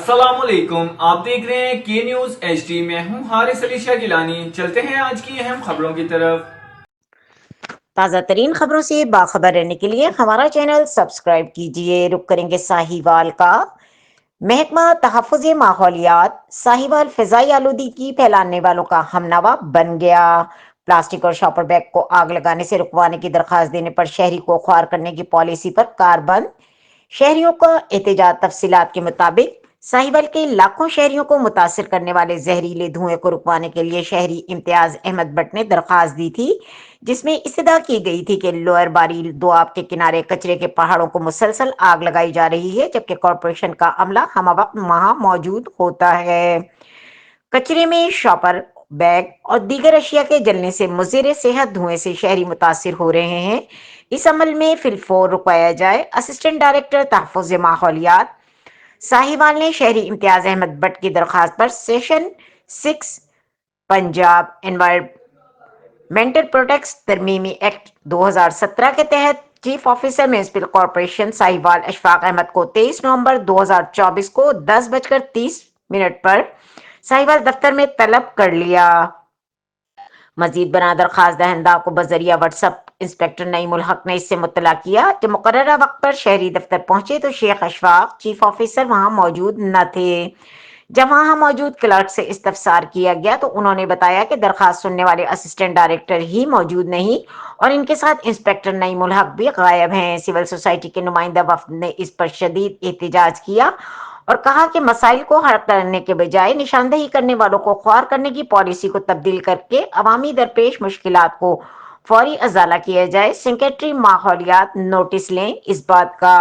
अस्सलाम वालेकुम, आप देख रहे हैं के न्यूज HD। मैं हूं हारिस अली शाह गिलानी। चलते हैं आज की अहम खबरों की तरफ। ताज़ा तरीन खबरों से बाखबर रहने के लिए हमारा चैनल सब्सक्राइब कीजिए। रुक करेंगे साहिवाल का। महकमा तहफ़्फ़ुज़ माहौलियात साहिवाल फ़िज़ाई आलूदगी फैलाने वालों का हमनवा बन गया। प्लास्टिक और शॉपर बैग को आग लगाने से रुकवाने की दरखास्त देने पर शहरी को ख्वार करने की पॉलिसी पर कारबंद। शहरियों का एहतजाज। तफसीलात के मुताबिक साहिवाल के लाखों शहरियों को मुतासिर करने वाले जहरीले धुएं को रुकवाने के लिए शहरी इम्तियाज अहमद भट्ट ने दरखास्त दी थी, जिसमें इस्तदा की गई थी कि लोअर बारी दोआब के किनारे कचरे के पहाड़ों को मुसलसल आग लगाई जा रही है, जबकि कॉरपोरेशन का अमला हम वक्त वहां मौजूद होता है। कचरे में शॉपर बैग और दीगर अशिया के जलने से मुज़िर सेहत धुएं से शहरी मुतासिर हो रहे हैं। इस अमल में फिलफौर रुकवाया जाए। असिस्टेंट डायरेक्टर तहफ़्फ़ुज़ माहौलियात साहिवाल ने शहरी इम्तियाज अहमद भट्ट की दरखास्त पर सेशन 6 पंजाब एनवायरमेंटल प्रोटेक्ट्स तरमीमी एक्ट 2017 के तहत chief officer municipal corporation Sahiwal Ashfaq Ahmad को 23 नवंबर 2024 को 10:30 पर साहिवाल दफ्तर में तलब कर लिया। मजीद बना दरखास्त दहंदा को बजरिया व्हाट्सएप इंस्पेक्टर नईमुल हक ने इससे मुत्तला किया। जब मुकर्ररा वक्त पर शहरी दफ्तर पहुंचे तो शेख अशफाक चीफ ऑफिसर वहां मौजूद न थे। जब वहां मौजूद क्लर्क से इस्तफसार किया गया तो उन्होंने बताया कि दरखास्त सुनने वाले असिस्टेंट डायरेक्टर ही मौजूद नहीं और इनके साथ इंस्पेक्टर नईमुल हक भी गायब हैं। सिविल सोसाइटी के नुमाइंदा वफ्द ने इस पर शदीद एहतजाज किया और कहा कि मसाइल को हल करने के बजाय निशानदेही करने वालों को ख्वार करने की पॉलिसी को तब्दील करके अवामी दरपेश मुश्किलात को फौरी अजाला किया जाए। सेक्रेटरी माहौलियात नोटिस लें इस बात का।